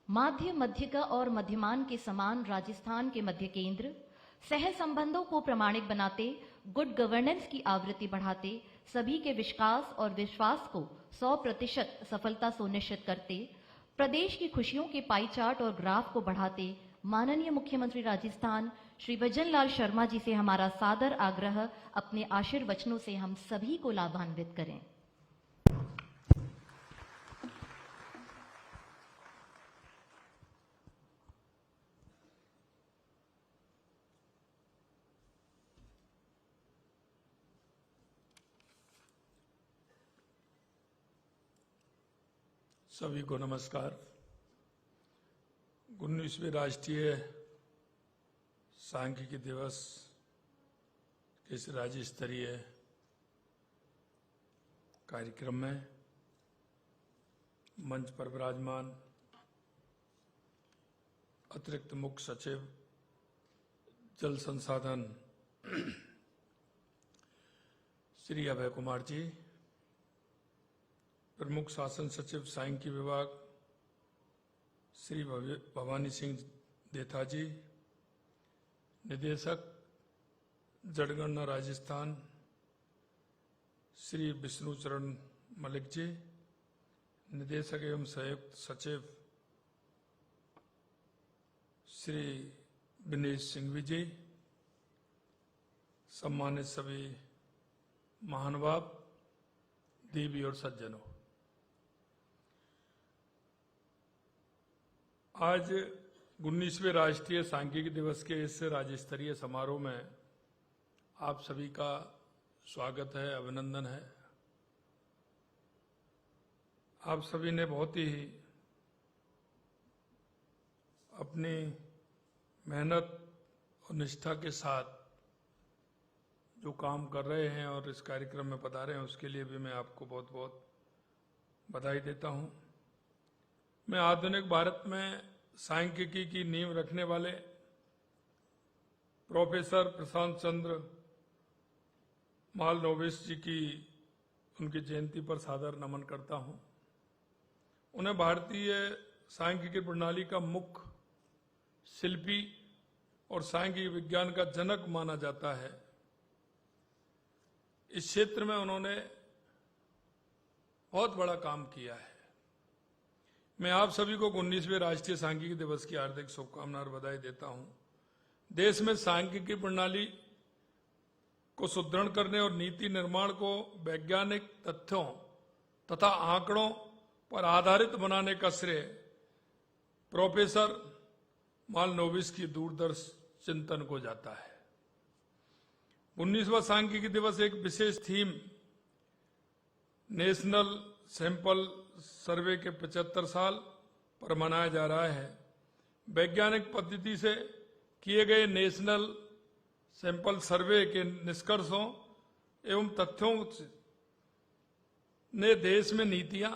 माध्य मध्यका और मध्यमान के समान राजस्थान के मध्य केंद्र, सह संबंधों को प्रमाणिक बनाते, गुड गवर्नेंस की आवृत्ति बढ़ाते, सभी के विश्वास और विश्वास को 100% सफलता सुनिश्चित करते, प्रदेश की खुशियों के पाई चार्ट और ग्राफ को बढ़ाते, माननीय मुख्यमंत्री राजस्थान श्री भजन लाल शर्मा जी से हमारा सादर आग्रह, अपने आशीर्वचनों से हम सभी को लाभान्वित करें। सभी को नमस्कार। 19वें राष्ट्रीय सांख्यिकी दिवस के इस राज्य स्तरीय कार्यक्रम में मंच पर विराजमान अतिरिक्त मुख्य सचिव जल संसाधन श्री अभय कुमार जी, प्रमुख शासन सचिव सांख्यिकी विभाग श्री भवानी सिंह देथा जी, निदेशक जनगणना राजस्थान श्री विष्णु चरण मलिक जी, निदेशक एवं संयुक्त सचिव श्री विनेश सिंघवी जी, सम्मानित सभी महानुभाव, देवी और सज्जनों, आज 19वें राष्ट्रीय सांख्यिकी दिवस के इस राज्य स्तरीय समारोह में आप सभी का स्वागत है, अभिनंदन है। आप सभी ने बहुत ही अपनी मेहनत और निष्ठा के साथ जो काम कर रहे हैं और इस कार्यक्रम में पधारे हैं, उसके लिए भी मैं आपको बहुत बहुत बधाई देता हूं। मैं आधुनिक भारत में सांख्यिकी की नींव रखने वाले प्रोफेसर प्रशांत चंद्र मालनोबिस जी की उनकी जयंती पर सादर नमन करता हूं। उन्हें भारतीय सांख्यिकी प्रणाली का मुख्य शिल्पी और सांख्यिकी विज्ञान का जनक माना जाता है। इस क्षेत्र में उन्होंने बहुत बड़ा काम किया है। मैं आप सभी को 19वें राष्ट्रीय सांख्यिकी दिवस की हार्दिक शुभकामनाएं और बधाई देता हूं। देश में सांख्यिकी प्रणाली को सुदृढ़ करने और नीति निर्माण को वैज्ञानिक तथ्यों तथा आंकड़ों पर आधारित बनाने का श्रेय प्रोफेसर मालनोबिस की दूरदर्शी चिंतन को जाता है। 19वां सांख्यिकी दिवस एक विशेष थीम नेशनल सैंपल सर्वे के 75 साल पर मनाया जा रहा है। वैज्ञानिक पद्धति से किए गए नेशनल सैंपल सर्वे के निष्कर्षों एवं तथ्यों ने देश में नीतियां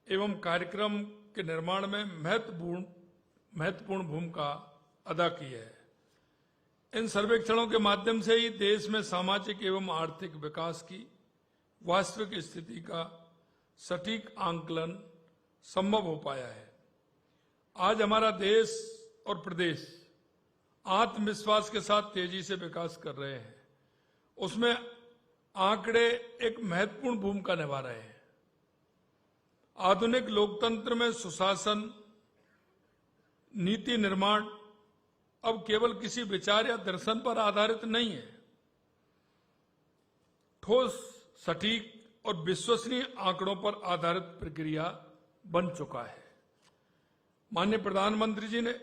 एवं कार्यक्रम के निर्माण में महत्वपूर्ण भूमिका अदा की है। इन सर्वेक्षणों के माध्यम से ही देश में सामाजिक एवं आर्थिक विकास की वास्तविक स्थिति का सटीक आंकलन संभव हो पाया है। आज हमारा देश और प्रदेश आत्मविश्वास के साथ तेजी से विकास कर रहे हैं। उसमें आंकड़े एक महत्वपूर्ण भूमिका निभा रहे हैं। आधुनिक लोकतंत्र में सुशासन, नीति निर्माण अब केवल किसी विचार या दर्शन पर आधारित नहीं है। ठोस, सटीक और विश्वसनीय आंकड़ों पर आधारित प्रक्रिया बन चुका है। माननीय प्रधानमंत्री जी ने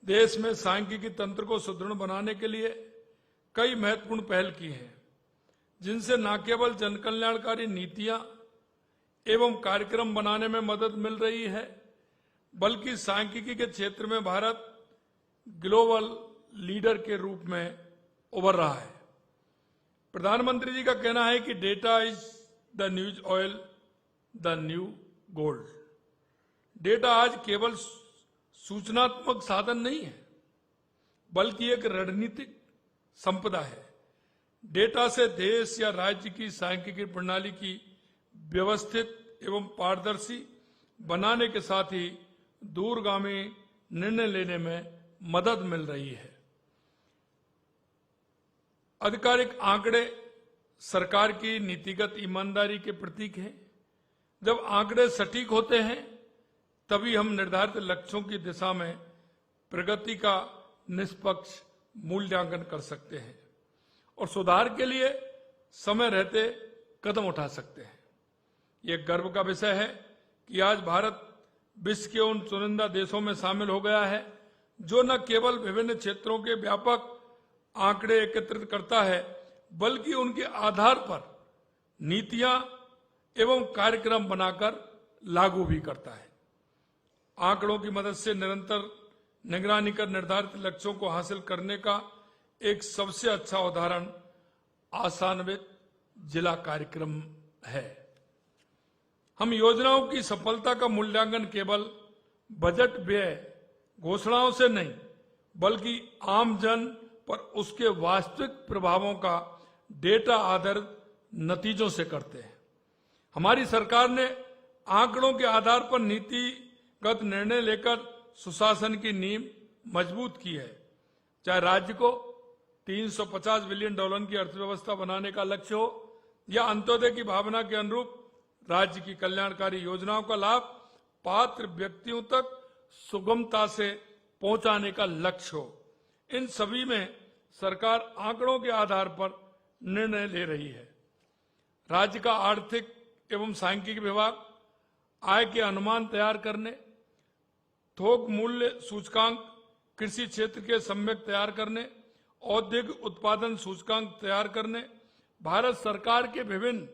देश में सांख्यिकी तंत्र को सुदृढ़ बनाने के लिए कई महत्वपूर्ण पहल की हैं, जिनसे न केवल जनकल्याणकारी नीतियां एवं कार्यक्रम बनाने में मदद मिल रही है, बल्कि सांख्यिकी के क्षेत्र में भारत ग्लोबल लीडर के रूप में उभर रहा है। प्रधानमंत्री जी का कहना है कि data is the news oil, the new gold. Data आज केवल सूचनात्मक साधन नहीं है, बल्कि एक रणनीतिक संपदा है। डेटा से देश या राज्य की सांख्यिकी प्रणाली की व्यवस्थित एवं पारदर्शी बनाने के साथ ही दूरगामी निर्णय लेने में मदद मिल रही है। आधिकारिक आंकड़े सरकार की नीतिगत ईमानदारी के प्रतीक हैं। जब आंकड़े सटीक होते हैं तभी हम निर्धारित लक्ष्यों की दिशा में प्रगति का निष्पक्ष मूल्यांकन कर सकते हैं और सुधार के लिए समय रहते कदम उठा सकते हैं। यह गर्व का विषय है कि आज भारत विश्व के उन चुनिंदा देशों में शामिल हो गया है जो न केवल विभिन्न क्षेत्रों के व्यापक आंकड़े एकत्रित करता है बल्कि उनके आधार पर नीतियां एवं कार्यक्रम बनाकर लागू भी करता है। आंकड़ों की मदद से निरंतर निगरानी कर निर्धारित लक्ष्यों को हासिल करने का एक सबसे अच्छा उदाहरण आशान्वित जिला कार्यक्रम है। हम योजनाओं की सफलता का मूल्यांकन केवल बजट व्यय घोषणाओं से नहीं बल्कि आम जन पर उसके वास्तविक प्रभावों का डेटा आधारित नतीजों से करते हैं। हमारी सरकार ने आंकड़ों के आधार पर नीतिगत निर्णय लेकर सुशासन की नींव मजबूत की है। चाहे राज्य को $350 बिलियन की अर्थव्यवस्था बनाने का लक्ष्य हो या अंत्योदय की भावना के अनुरूप राज्य की कल्याणकारी योजनाओं का लाभ पात्र व्यक्तियों तक सुगमता से पहुंचाने का लक्ष्य हो, इन सभी में सरकार आंकड़ों के आधार पर निर्णय ले रही है। राज्य का आर्थिक एवं सांख्यिकी विभाग आय के अनुमान तैयार करने, थोक मूल्य सूचकांक कृषि क्षेत्र के सम्यक तैयार करने, औद्योगिक उत्पादन सूचकांक तैयार करने, भारत सरकार के विभिन्न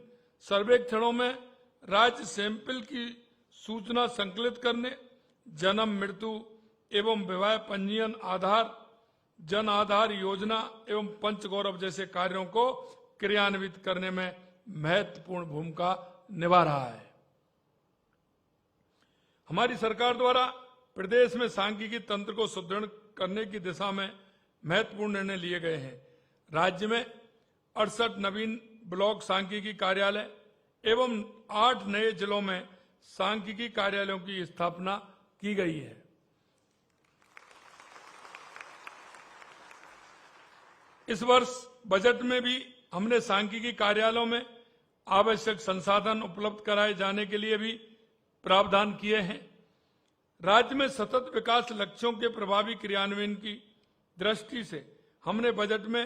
सर्वेक्षणों में राज्य सैंपल की सूचना संकलित करने, जन्म मृत्यु एवं विवाह पंजीयन आधार, जन आधार योजना एवं पंचगौरव जैसे कार्यों को क्रियान्वित करने में महत्वपूर्ण भूमिका निभा रहा है। हमारी सरकार द्वारा प्रदेश में सांख्यिकी तंत्र को सुदृढ़ करने की दिशा में महत्वपूर्ण निर्णय लिए गए हैं। राज्य में 68 नवीन ब्लॉक सांख्यिकी कार्यालय एवं 8 नए जिलों में सांख्यिकी कार्यालयों की स्थापना की गई है। इस वर्ष बजट में भी हमने सांख्यिकी कार्यालयों में आवश्यक संसाधन उपलब्ध कराए जाने के लिए भी प्रावधान किए हैं। राज्य में सतत विकास लक्ष्यों के प्रभावी क्रियान्वयन की दृष्टि से हमने बजट में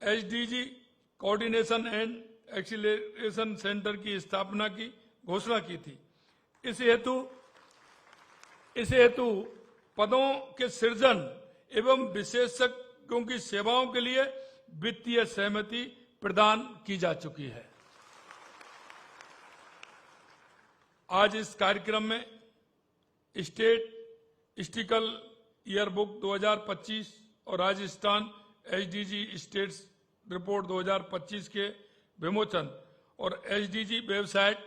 SDG coordination and acceleration centre की स्थापना की घोषणा की थी। इस हेतु पदों के सृजन एवं विशेषज्ञों की सेवाओं के लिए वित्तीय सहमति प्रदान की जा चुकी है। आज इस कार्यक्रम में स्टैटिस्टिकल ईयरबुक 2025 और राजस्थान एसडीजी स्टेट्स रिपोर्ट 2025 के विमोचन और एसडीजी वेबसाइट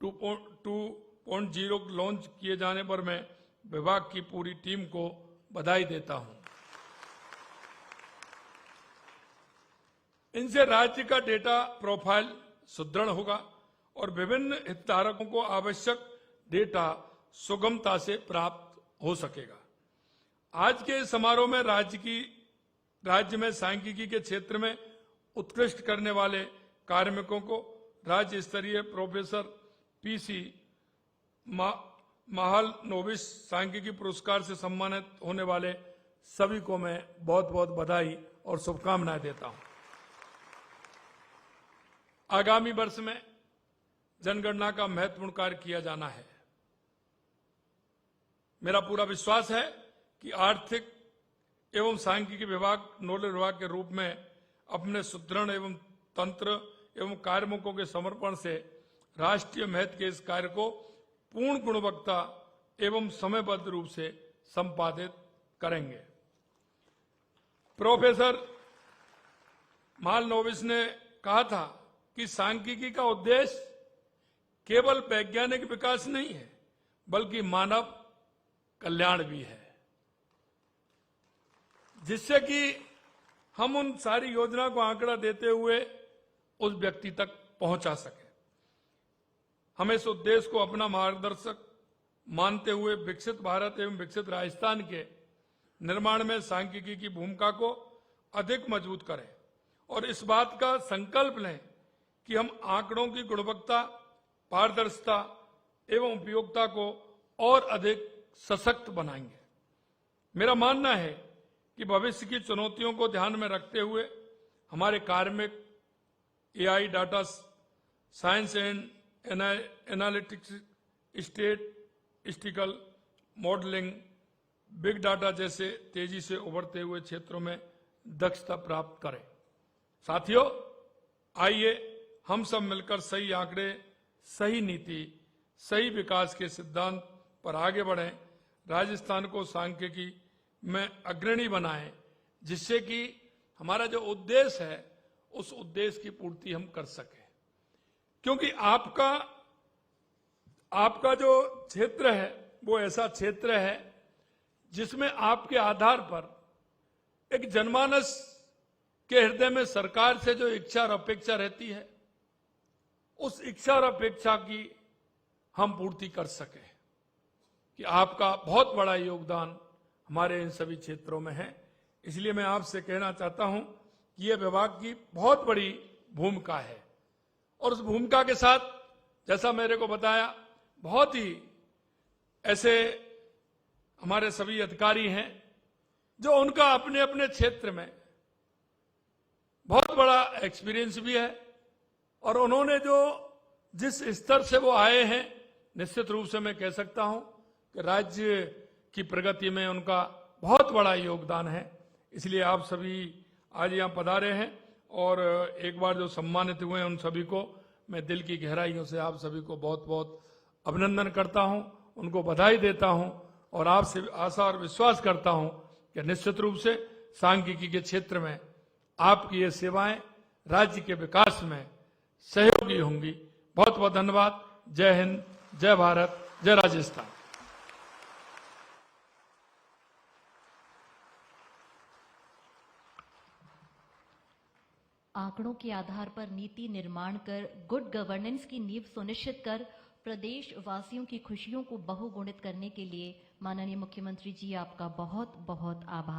2.0 लॉन्च किए जाने पर मैं विभाग की पूरी टीम को बधाई देता हूं। इनसे राज्य का डेटा प्रोफाइल सुदृढ़ होगा और विभिन्न हितधारकों को आवश्यक डेटा सुगमता से प्राप्त हो सकेगा। आज के समारोह में राज्य में सांख्यिकी के क्षेत्र में उत्कृष्ट करने वाले कार्मिकों को राज्य स्तरीय प्रोफेसर पीसी महालनोबिस सांख्यिकी पुरस्कार से सम्मानित होने वाले सभी को मैं बहुत बहुत बधाई और शुभकामनाएं देता हूं। आगामी वर्ष में जनगणना का महत्वपूर्ण कार्य किया जाना है। मेरा पूरा विश्वास है कि आर्थिक एवं सांख्यिकी विभाग नोडल विभाग के रूप में अपने सुदृढ़ एवं तंत्र एवं कार्मिकों के समर्पण से राष्ट्रीय महत्व के इस कार्य को पूर्ण गुणवत्ता एवं समयबद्ध रूप से संपादित करेंगे। प्रोफेसर महालनोबिस ने कहा था कि सांख्यिकी का उद्देश्य केवल वैज्ञानिक विकास नहीं है बल्कि मानव कल्याण भी है, जिससे कि हम उन सारी योजना को आंकड़ा देते हुए उस व्यक्ति तक पहुंचा सके। हम इस उद्देश्य को अपना मार्गदर्शक मानते हुए विकसित भारत एवं विकसित राजस्थान के निर्माण में सांख्यिकी की भूमिका को अधिक मजबूत करें और इस बात का संकल्प लें कि हम आंकड़ों की गुणवत्ता, पारदर्शिता एवं उपयोगिता को और अधिक सशक्त बनाएंगे। मेरा मानना है कि भविष्य की चुनौतियों को ध्यान में रखते हुए हमारे कार्य में AI, data science and analytics, statistical modelling, big data जैसे तेजी से उभरते हुए क्षेत्रों में दक्षता प्राप्त करें। साथियों, आइए हम सब मिलकर सही आंकड़े, सही नीति, सही विकास के सिद्धांत पर आगे बढ़ें, राजस्थान को सांख्यिकी में अग्रणी बनाएं, जिससे कि हमारा जो उद्देश्य है उस उद्देश्य की पूर्ति हम कर सकें। क्योंकि आपका जो क्षेत्र है वो ऐसा क्षेत्र है जिसमें आपके आधार पर एक जनमानस के हृदय में सरकार से जो इच्छा और अपेक्षा रहती है, उस इच्छा और अपेक्षा की हम पूर्ति कर सकें कि आपका बहुत बड़ा योगदान हमारे इन सभी क्षेत्रों में है। इसलिए मैं आपसे कहना चाहता हूं कि यह विभाग की बहुत बड़ी भूमिका है और उस भूमिका के साथ, जैसा मेरे को बताया, बहुत ही ऐसे हमारे सभी अधिकारी हैं जो उनका अपने अपने क्षेत्र में बहुत बड़ा एक्सपीरियंस भी है और उन्होंने जो जिस स्तर से वो आए हैं, निश्चित रूप से मैं कह सकता हूं कि राज्य की प्रगति में उनका बहुत बड़ा योगदान है। इसलिए आप सभी आज यहां पधारे हैं और एक बार जो सम्मानित हुए हैं उन सभी को मैं दिल की गहराइयों से आप सभी को बहुत बहुत अभिनंदन करता हूं, उनको बधाई देता हूं और आपसे आशा और विश्वास करता हूं कि निश्चित रूप से सांख्यिकी के क्षेत्र में आपकी ये सेवाएं राज्य के विकास में सहयोगी होंगी। बहुत बहुत धन्यवाद। जय हिंद, जय भारत, जय राजस्थान। आंकड़ों के आधार पर नीति निर्माण कर गुड गवर्नेंस की नींव सुनिश्चित कर प्रदेश वासियों की खुशियों को बहुगुणित करने के लिए माननीय मुख्यमंत्री जी, आपका बहुत बहुत आभार।